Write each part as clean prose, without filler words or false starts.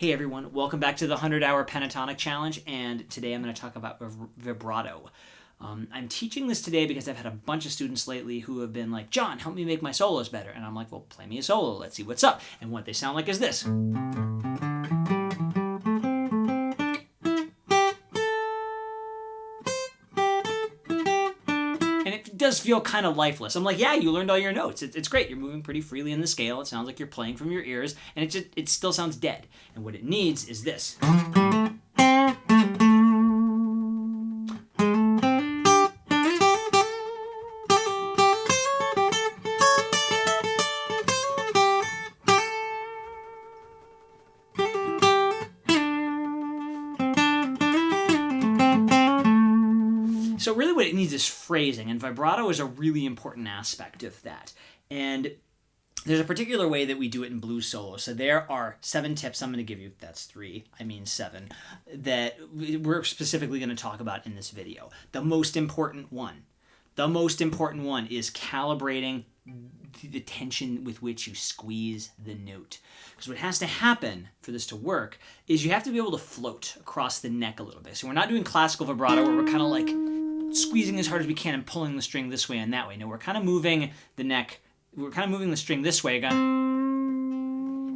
Hey everyone, welcome back to the 100-Hour Pentatonic Challenge, and today I'm going to talk about vibrato. I'm teaching this today because I've had a bunch of students lately who have been like, John, help me make my solos better. And I'm like, well, play me a solo, let's see what's up. And what they sound like is this. It does feel kind of lifeless. I'm like, yeah, you learned all your notes. It's great. You're moving pretty freely in the scale. It sounds like you're playing from your ears, and it still sounds dead. And what it needs is this. So really what it needs is phrasing, and vibrato is a really important aspect of that. And there's a particular way that we do it in blues solo. So there are 7 tips I'm going to give you. That's 3, I mean 7, that we're specifically going to talk about in this video. The most important one is calibrating the tension with which you squeeze the note. Because what has to happen for this to work is you have to be able to float across the neck a little bit. So we're not doing classical vibrato where we're kind of like squeezing as hard as we can and pulling the string this way and that way. No, we're kind of moving the neck, we're kind of moving the string this way again,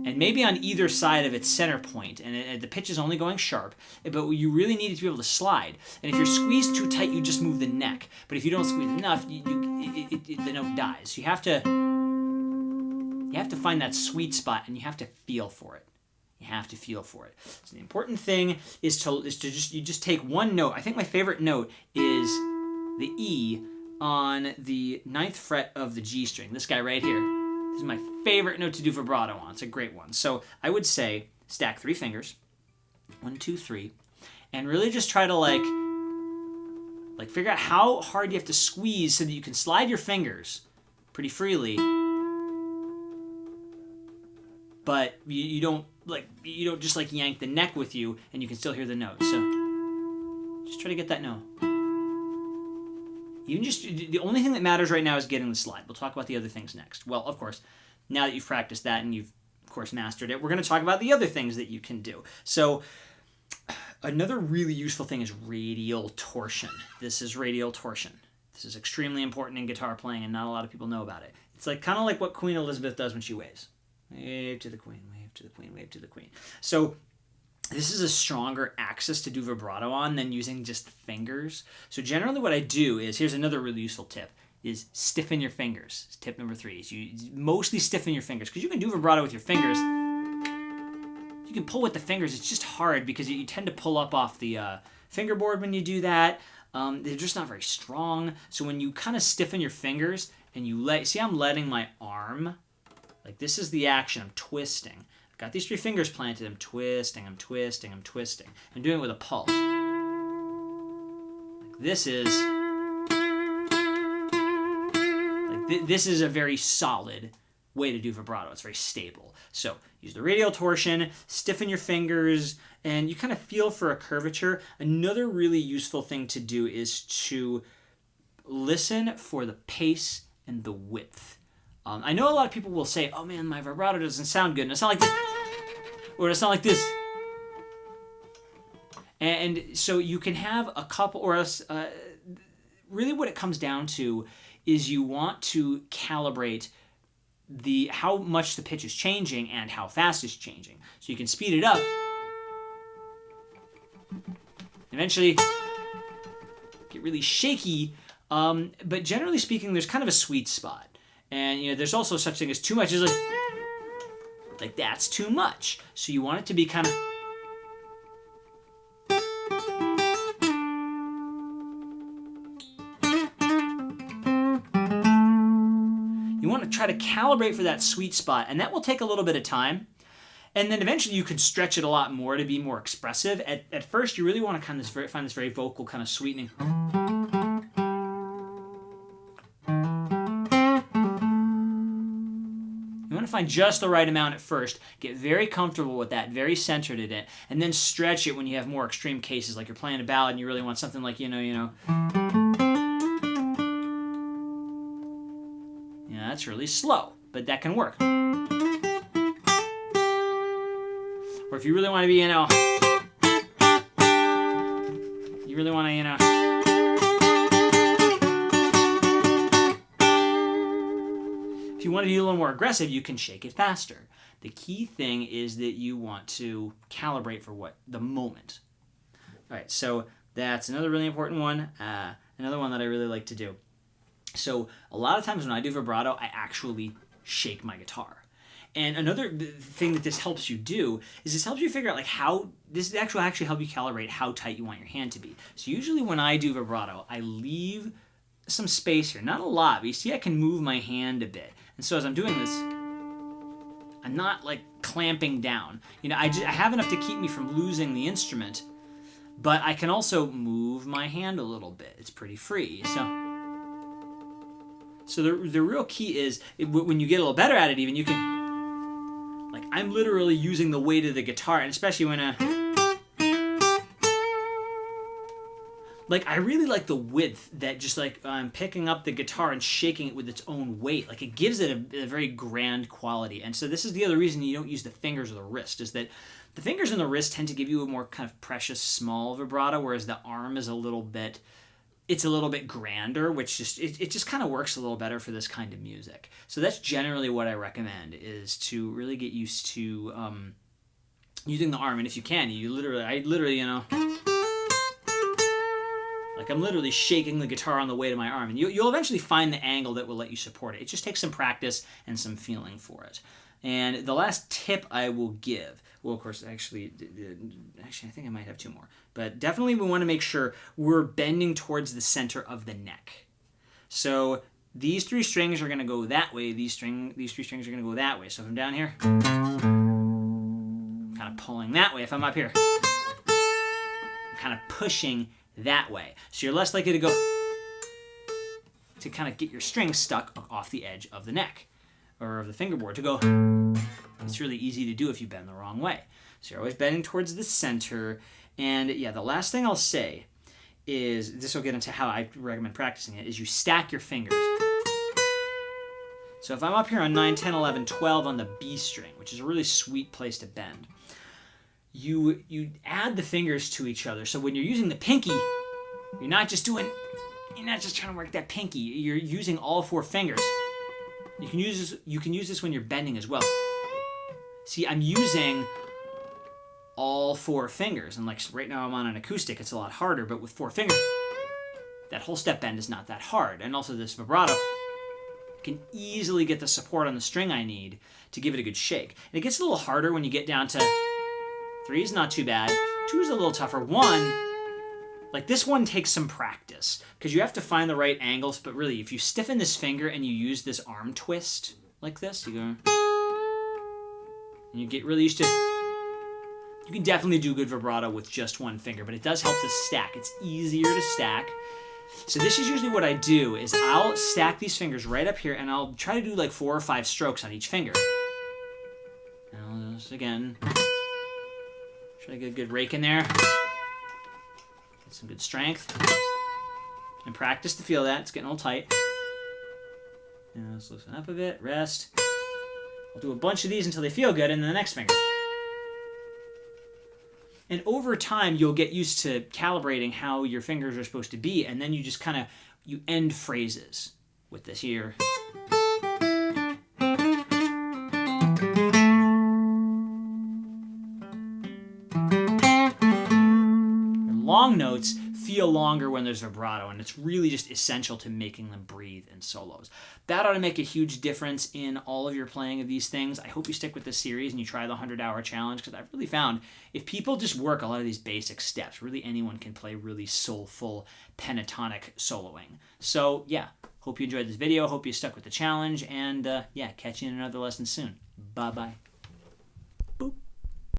and maybe on either side of its center point, and the pitch is only going sharp, but you really need it to be able to slide. And if you're squeezed too tight, you just move the neck. But if you don't squeeze enough, the note dies. You have to find that sweet spot, and you have to feel for it. You have to feel for it. So the important thing is to just take one note. I think my favorite note is the E on the 9th fret of the G string. This guy right here. This is my favorite note to do vibrato on. It's a great one. So I would say stack 3 fingers, 1, 2, 3, and really just try to like figure out how hard you have to squeeze so that you can slide your fingers pretty freely, but you don't just like yank the neck with you, and you can still hear the note. So just try to get that note. The only thing that matters right now is getting the slide. We'll talk about the other things next. Well, of course, now that you've practiced that and you've, of course, mastered it, we're going to talk about the other things that you can do. So another really useful thing is radial torsion. This is radial torsion. This is extremely important in guitar playing, and not a lot of people know about it. It's like kind of like what Queen Elizabeth does when she waves. Wave to the Queen, wave to the Queen, wave to the Queen. So this is a stronger axis to do vibrato on than using just the fingers. So generally what I do is, here's another really useful tip, is stiffen your fingers. Tip number 3 is you mostly stiffen your fingers, because you can do vibrato with your fingers. You can pull with the fingers. It's just hard because you tend to pull up off the fingerboard when you do that. They're just not very strong. So when you kind of stiffen your fingers and see I'm letting my arm, like this is the action, I'm twisting. I've got these 3 fingers planted, I'm twisting, I'm twisting, I'm twisting. I'm doing it with a pulse. Like this is a very solid way to do vibrato. It's very stable. So use the radial torsion, stiffen your fingers, and you kind of feel for a curvature. Another really useful thing to do is to listen for the pace and the width. I know a lot of people will say, oh man, my vibrato doesn't sound good, and it's not like this, or it's not like this. And so you can have a couple, or else, really what it comes down to is you want to calibrate how much the pitch is changing and how fast it's changing. So you can speed it up. Eventually get really shaky, but generally speaking, there's kind of a sweet spot. And there's also such thing as too much. Is like that's too much. So you want it to be kind of. You want to try to calibrate for that sweet spot, and that will take a little bit of time. And then eventually you can stretch it a lot more to be more expressive. At first, you really want to find this very vocal kind of sweetening. You want to find just the right amount at first, get very comfortable with that, very centered in it, and then stretch it when you have more extreme cases, like you're playing a ballad and you really want something like, that's really slow, but that can work. Or if you really want to be, you really want to, if you want to be a little more aggressive, you can shake it faster. The key thing is that you want to calibrate for what? The moment. All right, so that's another really important one. Another one that I really like to do. So a lot of times when I do vibrato, I actually shake my guitar. And another thing that this helps you do is this helps you figure out like how this actually help you calibrate how tight you want your hand to be. So usually when I do vibrato, I leave some space here, not a lot, but you see I can move my hand a bit. And so as I'm doing this, I'm not like clamping down. I have enough to keep me from losing the instrument, but I can also move my hand a little bit. It's pretty free. So the real key is when you get a little better at it, even you can. Like, I'm literally using the weight of the guitar, and especially when I really like the width that just, like, I'm picking up the guitar and shaking it with its own weight. Like, it gives it a very grand quality. And so this is the other reason you don't use the fingers or the wrist, is that the fingers and the wrist tend to give you a more kind of precious, small vibrato, whereas the arm is a little bit grander, which it just kind of works a little better for this kind of music. So that's generally what I recommend, is to really get used to using the arm. And if you can, I literally, like I'm literally shaking the guitar on the way to my arm. And you'll eventually find the angle that will let you support it. It just takes some practice and some feeling for it. And the last tip I will give, well, of course, actually, I think I might have two more. But definitely we want to make sure we're bending towards the center of the neck. So these three strings are going to go that way. These three strings are going to go that way. So if I'm down here, I'm kind of pulling that way. If I'm up here, I'm kind of pushing that way. So you're less likely to kind of get your strings stuck off the edge of the neck or of the fingerboard to go. It's really easy to do if you bend the wrong way. So you're always bending towards the center. And yeah, the last thing I'll say is, this will get into how I recommend practicing it, is you stack your fingers. So if I'm up here on 9, 10, 11, 12 on the B string, which is a really sweet place to bend, you add the fingers to each other. So when you're using the pinky, you're not just trying to work that pinky. You're using all four fingers. You can use this when you're bending as well. See, I'm using all four fingers, and like right now I'm on an acoustic, it's a lot harder, but with four fingers, that whole step bend is not that hard. And also this vibrato can easily get the support on the string I need to give it a good shake. And it gets a little harder when you get down to 3 is not too bad, 2 is a little tougher, 1, like this one takes some practice because you have to find the right angles, but really if you stiffen this finger and you use this arm twist like this, you go, and you get really used to, you can definitely do good vibrato with just one finger, but it does help to stack. It's easier to stack. So this is usually what I do, is I'll stack these fingers right up here and I'll try to do like 4 or 5 strokes on each finger. And I'll just, again, try to get a good rake in there. Get some good strength. And practice to feel that. It's getting a little tight. Now let's loosen up a bit, rest. I'll do a bunch of these until they feel good, and then the next finger. And over time, you'll get used to calibrating how your fingers are supposed to be, and then you just kind of, you end phrases with this here. Your long notes feel longer when there's vibrato, and it's really just essential to making them breathe in solos. That ought to make a huge difference in all of your playing of these things. I hope you stick with this series and you try the 100-hour challenge, because I've really found if people just work a lot of these basic steps, really anyone can play really soulful pentatonic soloing. So yeah, hope you enjoyed this video, hope you stuck with the challenge, and yeah, catch you in another lesson soon. Bye-bye.